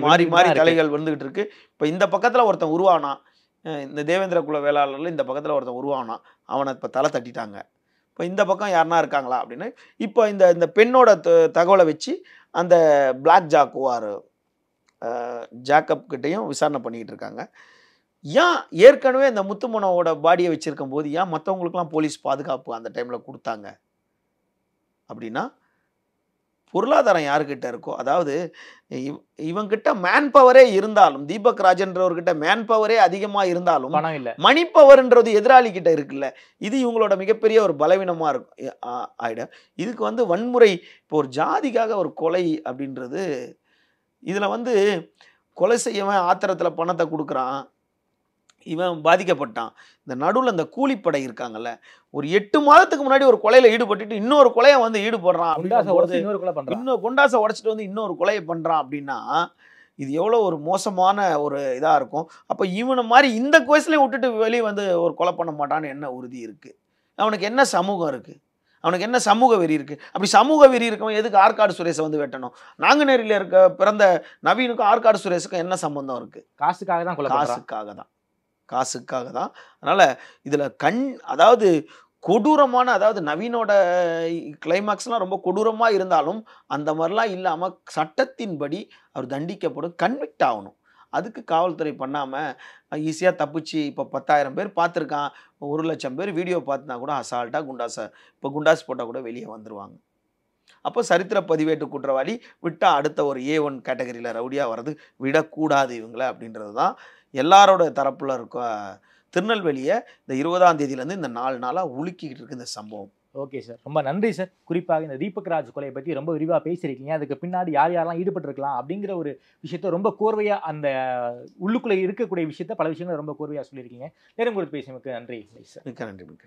மாறி மாறி தலைகள் வந்துகிட்டு இருக்கு. இப்போ இந்த பக்கத்தில் ஒருத்தன் உருவானா, இந்த தேவேந்திர குல வேளாளர்ல இந்த பக்கத்தில் ஒருத்தன் உருவானா, அவனை இப்போ தலை தட்டிட்டாங்க. இப்போ இந்த பக்கம் யாருனா இருக்காங்களா அப்படின்னு இப்போ இந்த பெண்ணோட தகவலை வச்சு அந்த பிளாக் ஜாக்குவார் ஜாக்கப் கிட்டையும் விசாரணை பண்ணிக்கிட்டு இருக்காங்க. ஏன் ஏற்கனவே இந்த முத்துமனோட பாடியை வச்சிருக்கும் போது ஏன் மற்றவங்களுக்குலாம் போலீஸ் பாதுகாப்பு அந்த டைமில் கொடுத்தாங்க அப்படின்னா, பொருளாதாரம் யாருக்கிட்ட இருக்கோ, அதாவது இவங்கிட்ட மேன் பவரே இருந்தாலும், தீபக் ராஜன்றவர்கிட்ட மேன் பவரே அதிகமாக இருந்தாலும் பணம் இல்லை, மணி பவர்ன்றது எதிராளி கிட்ட இருக்குல்ல, இது இவங்களோட மிகப்பெரிய ஒரு பலவீனமாக இருக்கும் ஆயிடும். இதுக்கு வந்து வன்முறை, இப்போ ஒரு ஜாதிக்காக ஒரு கொலை அப்படின்றது, இதில் வந்து கொலை செய்யவன் ஆத்திரத்தில் பணத்தை கொடுக்குறான், இவன் பாதிக்கப்பட்டான். இந்த நடுவில் இந்த கூலிப்படை இருக்காங்கல்ல, ஒரு 8 மாதத்துக்கு முன்னாடி ஒரு கொலையில் ஈடுபட்டுட்டு இன்னொரு கொலையை வந்து ஈடுபடுறான், இன்னொரு குண்டாசை உடைச்சிட்டு வந்து இன்னொரு கொலையை பண்ணுறான் அப்படின்னா இது எவ்வளோ ஒரு மோசமான ஒரு இதாக இருக்கும். அப்போ இவனை மாதிரி இந்த வயசுலையும் விட்டுட்டு வெளியே வந்து ஒரு கொலை பண்ண மாட்டான்னு என்ன உறுதி இருக்குது? அவனுக்கு என்ன சமூகம் இருக்குது? அவனுக்கு என்ன சமூக வெறி இருக்குது? அப்படி சமூக வெறி இருக்கவன் எதுக்கு ஆற்காடு சுரேஷை வந்து வெட்டணும்? நாங்குநேரியில் இருக்க பிறந்த நவீனுக்கும் ஆற்காடு சுரேஷுக்கும் என்ன சம்பந்தம் இருக்குது? காசுக்காக தான், காசுக்காக தான். அதனால் இதில் அதாவது கொடூரமான, அதாவது நவீனோட கிளைமாக்ஸ்லாம் ரொம்ப கொடூரமாக இருந்தாலும் அந்த மாதிரிலாம் இல்லாமல் சட்டத்தின்படி அவர் தண்டிக்கப்படும், கன்விக்ட் ஆகணும். அதுக்கு காவல்துறை பண்ணாமல் ஈஸியாக தப்பிச்சு இப்போ 10,000 பேர் பார்த்துருக்கான், 1,00,000 பேர் வீடியோ பார்த்துனா கூட அசால்ட்டாக குண்டாஸ் போட்டால் கூட வெளியே வந்துடுவாங்க. அப்போ சரித்திர பதிவேட்டு குற்றவாளி விட்டால் அடுத்த ஒரு A1 கேட்டகரியில் ரவுடியாக வர்றது விடக்கூடாது இவங்களை அப்படின்றது தான் எல்லாரோட தரப்பில் இருக்க. திருநெல்வேலியை இந்த 20ஆம் தேதியிலேருந்து இந்த 4 நாளாக உலுக்கிக்கிட்டு இருக்கு இந்த சம்பவம். ஓகே சார், ரொம்ப நன்றி சார். குறிப்பாக இந்த தீபக் ராஜ் கொலையை பற்றி ரொம்ப விரிவாக பேசியிருக்கீங்க. அதுக்கு பின்னாடி யாரெல்லாம் ஈடுபட்டிருக்கலாம் அப்படிங்கிற ஒரு விஷயத்த ரொம்ப கோர்வையாக, அந்த உள்ளுக்குள்ளே இருக்கக்கூடிய விஷயத்த பல விஷயங்களை ரொம்ப கோர்வையாக சொல்லியிருக்கீங்க. நேரம் கொடுத்து பேசியமைக்கு நன்றி சார். மிக்க நன்றி.